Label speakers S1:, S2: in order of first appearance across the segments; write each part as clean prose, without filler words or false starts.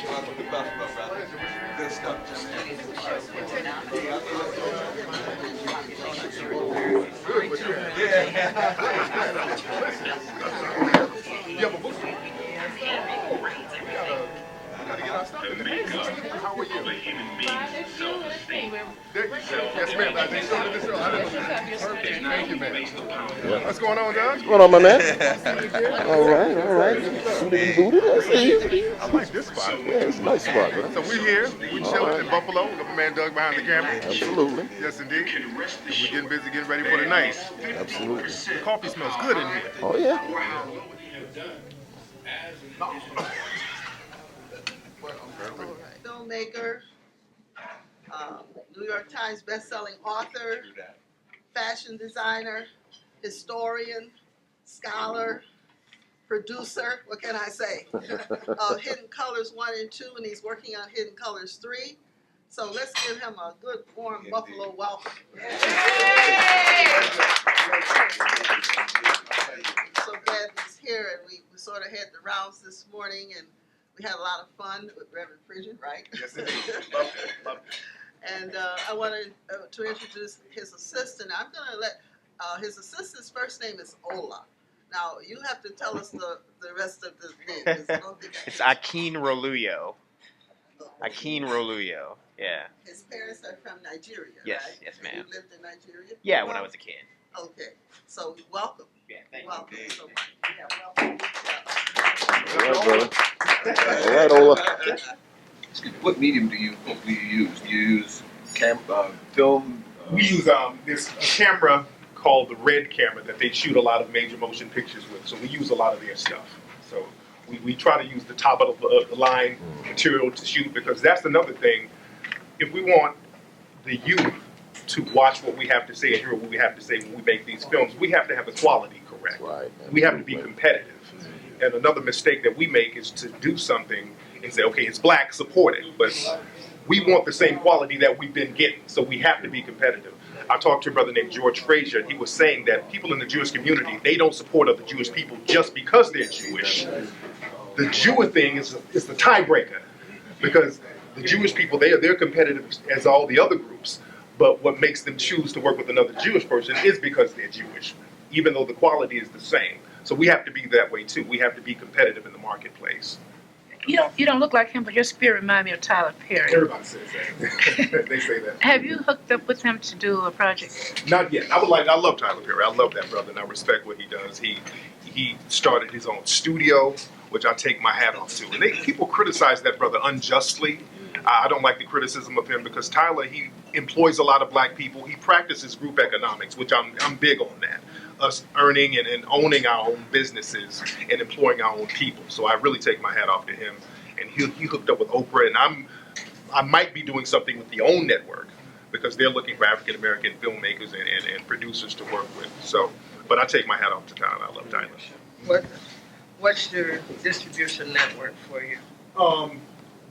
S1: Welcome to Buffalo, brother. Good stuff,
S2: You have a book? We gotta get our stuff in there. How are you? Yes, ma'am. They started this early. I didn't know. Perfect. Thank you, ma'am. What's going on, Doug?
S3: What's going on, my man? All right, all right. Suited and booted. I see you.
S2: I like this spot.
S3: Yeah, it's a nice spot, man.
S2: So we're here. We're chilling in Buffalo. We got my man Doug behind the camera.
S3: Absolutely.
S2: Yes, indeed. And we're getting busy, getting ready for the night.
S3: Absolutely.
S2: The coffee smells good in here.
S3: Oh, yeah.
S4: Filmmaker, New York Times bestselling author, fashion designer, historian, scholar, producer, what can I say? Hidden Colors 1 and 2, and he's working on Hidden Colors 3. So let's give him a good warm Buffalo welcome. So glad he's here, and we sort of had the rounds this morning, and we had a lot of fun with Reverend Frigid, right?
S2: Yes, indeed. Loved it. Loved it.
S4: And I wanted to introduce his assistant. I'm going to let his assistant's first name is Ola. Now, you have to tell us the rest of the name.
S5: It's Akin Roluyo. Akin Roluyo, yeah.
S4: His parents are from Nigeria,
S5: Yes,
S4: right?
S5: yes, ma'am.
S4: You lived in Nigeria?
S5: Yeah, when I was a kid.
S4: Okay, so welcome.
S5: Yeah, thank you.
S4: Welcome so much. Yeah, welcome.
S3: All right, brother. All right, Ola.
S1: Excuse me, what medium do you use? Do you use film?
S2: We use this camera called the Red camera that they shoot a lot of major motion pictures with. So we use a lot of their stuff. So we try to use the top of the line material to shoot, because that's another thing. If we want the youth to watch what we have to say and hear what we have to say when we make these films, we have to have the quality correct.
S3: Right.
S2: We have to be competitive. And another mistake that we make is to do something and say, okay, it's black, support it. But we want the same quality that we've been getting, so we have to be competitive. I talked to a brother named George Frazier, and he was saying that people in the Jewish community, they don't support other Jewish people just because they're Jewish. The Jewish thing is the tiebreaker, because the Jewish people, they're competitive as all the other groups, but what makes them choose to work with another Jewish person is because they're Jewish, even though the quality is the same. So we have to be that way too. We have to be competitive in the marketplace.
S6: You don't look like him, but your spirit reminds me of Tyler Perry.
S2: Everybody says that. They say that.
S6: Have you hooked up with him to do a project?
S2: Not yet. I love Tyler Perry. I love that brother, and I respect what he does. He started his own studio, which I take my hat off to. And people criticize that brother unjustly. I don't like the criticism of him, because Tyler, he employs a lot of black people. He practices group economics, which I'm big on that. Us earning and owning our own businesses and employing our own people. So I really take my hat off to him. And he hooked up with Oprah, and I might be doing something with the OWN network, because they're looking for African American filmmakers and producers to work with. So, but I take my hat off to Tyler. I love Tyler.
S7: What's your distribution network for you?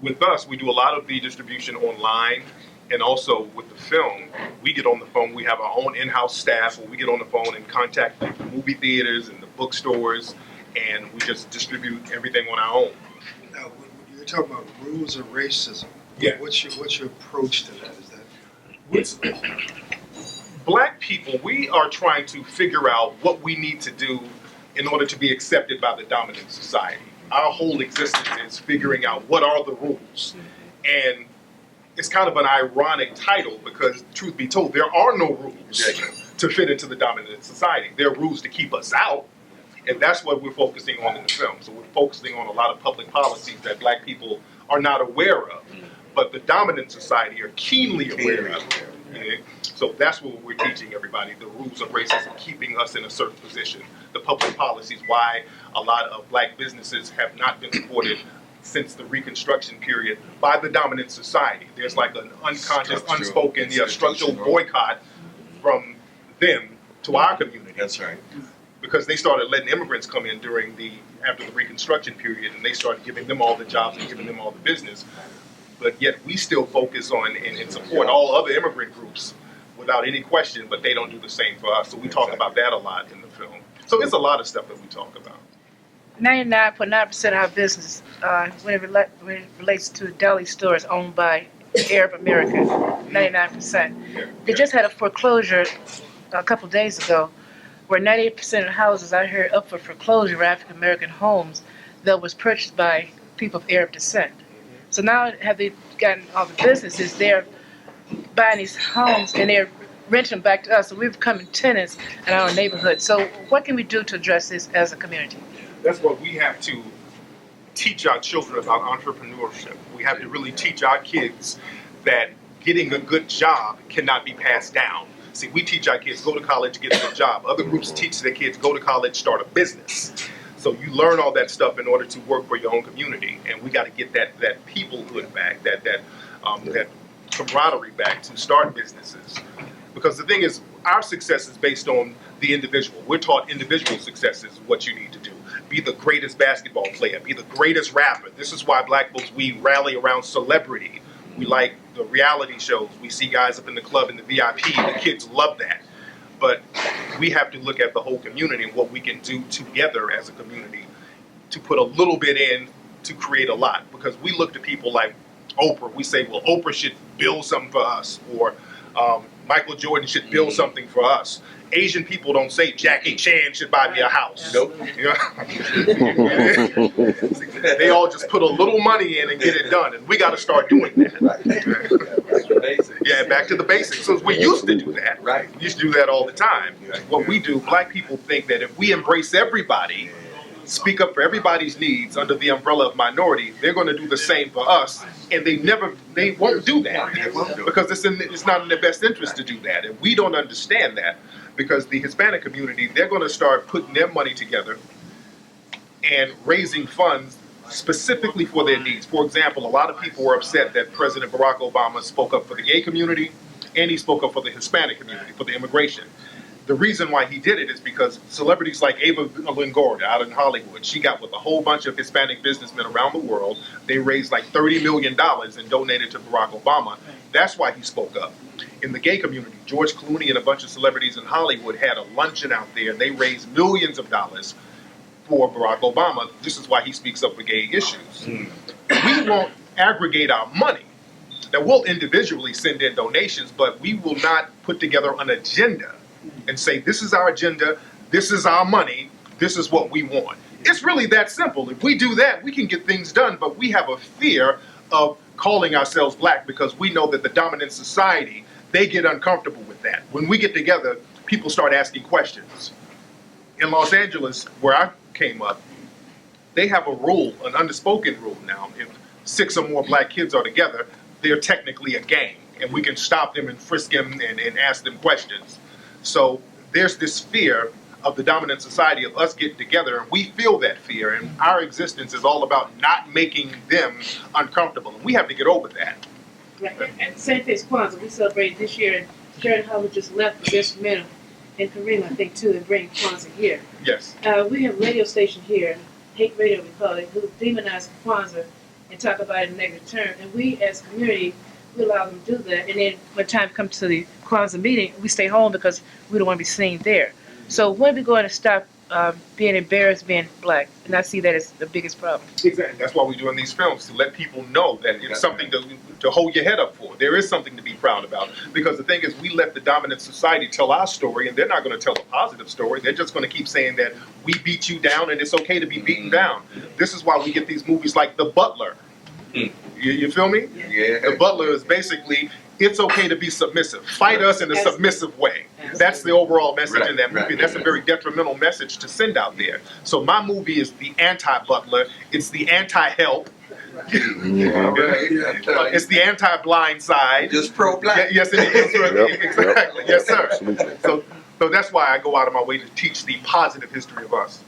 S2: With us, we do a lot of the distribution online, and also with the film, we get on the phone. We have our own in-house staff where we get on the phone and contact the movie theaters and the bookstores, and we just distribute everything on our own.
S8: Now, when you're talking about rules of racism,
S2: Yeah.
S8: what's your approach to that? Is that
S2: Black people, we are trying to figure out what we need to do in order to be accepted by the dominant society. Our whole existence is figuring out what are the rules. And it's kind of an ironic title, because truth be told, there are no rules to fit into the dominant society. There are rules to keep us out, and that's what we're focusing on in the film. So we're focusing on a lot of public policies that black people are not aware of, but the dominant society are keenly aware of. Yeah. So that's what we're teaching everybody, the rules of racism, keeping us in a certain position, the public policies, why a lot of black businesses have not been supported since the Reconstruction period by the dominant society. There's like an unconscious, unspoken, structural boycott from them to our community.
S1: That's right.
S2: Because they started letting immigrants come in after the Reconstruction period, and they started giving them all the jobs and giving them all the business. But yet we still focus on and support all other immigrant groups without any question, but they don't do the same for us. So we talk about that a lot in the film. So it's a lot of stuff that we talk about.
S6: 99.9% of our business, when it relates to deli stores owned by Arab Americans, 99%. They just had a foreclosure a couple days ago where 98% of the houses I heard up for foreclosure were African American homes that was purchased by people of Arab descent. So now have they gotten all the businesses, they're buying these homes and they're renting them back to us. So we're becoming tenants in our neighborhood. So what can we do to address this as a community?
S2: That's what we have to teach our children about entrepreneurship. We have to really teach our kids that getting a good job cannot be passed down. See, we teach our kids go to college, get a good job. Other groups teach their kids go to college, start a business. So you learn all that stuff in order to work for your own community, and we got to get that peoplehood back, that camaraderie back to start businesses. Because the thing is, our success is based on the individual. We're taught individual success is what you need to do. Be the greatest basketball player, be the greatest rapper. This is why black folks, we rally around celebrity. We like the reality shows. We see guys up in the club in the VIP. The kids love that. But we have to look at the whole community and what we can do together as a community to put a little bit in to create a lot. Because we look to people like Oprah. We say, well, Oprah should build something for us, or Michael Jordan should build something for us. Asian people don't say Jackie Chan should buy me a house.
S1: Nope.
S2: You know? They all just put a little money in and get it done, and we got to start doing that.
S1: Back to basics.
S2: Yeah, back to the basics. So we used to do that.
S1: Right.
S2: We used to do that all the time. What we do, black people think that if we embrace everybody, speak up for everybody's needs under the umbrella of minority, they're going to do the same for us, and they won't do that because it's not in their best interest to do that, and we don't understand that because the Hispanic community, they're going to start putting their money together and raising funds specifically for their needs. For example, a lot of people were upset that President Barack Obama spoke up for the gay community and he spoke up for the Hispanic community, for the immigration. The reason why he did it is because celebrities like Ava Longoria out in Hollywood, she got with a whole bunch of Hispanic businessmen around the world. They raised like $30 million and donated to Barack Obama. That's why he spoke up. In the gay community, George Clooney and a bunch of celebrities in Hollywood had a luncheon out there. They raised millions of dollars for Barack Obama. This is why he speaks up for gay issues. We won't aggregate our money. Now, we'll individually send in donations, but we will not put together an agenda and say, this is our agenda, this is our money, this is what we want. It's really that simple. If we do that, we can get things done, but we have a fear of calling ourselves black because we know that the dominant society, they get uncomfortable with that. When we get together, people start asking questions. In Los Angeles, where I came up, they have a rule, an unspoken rule now. If 6 or more black kids are together, they're technically a gang, and we can stop them and frisk them and ask them questions. So there's this fear of the dominant society of us getting together, and we feel that fear, and our existence is all about not making them uncomfortable, and we have to get over that.
S6: Right. And same thing as Kwanzaa. We celebrated this year, and Jared Howard just left the instrumental in Kareem, I think, too, and bring Kwanzaa here.
S2: Yes.
S6: We have a radio station here, Hate Radio we call it, who demonize Kwanzaa and talk about it in negative terms. And we, as a community, we allow them to do that. And then when time comes to the Kwanzaa meeting, we stay home because we don't want to be seen there. So when are we going to stop being embarrassed being black? And I see that as the biggest problem.
S2: Exactly. That's why we're doing these films, to let people know that it's something to hold your head up for. There is something to be proud about. Because the thing is, we let the dominant society tell our story, and they're not going to tell a positive story. They're just going to keep saying that we beat you down, and it's okay to be beaten down. This is why we get these movies like The Butler. You feel me?
S1: Yeah.
S2: The Butler is basically, it's okay to be submissive. Fight us in a submissive way. That's the overall message in that movie. That's a very detrimental message to send out there. So my movie is the anti-Butler. It's the anti-help. It's the anti-blind side.
S1: Just pro-black.
S2: Yes, it is. Exactly. Yes, sir. So that's why I go out of my way to teach the positive history of us.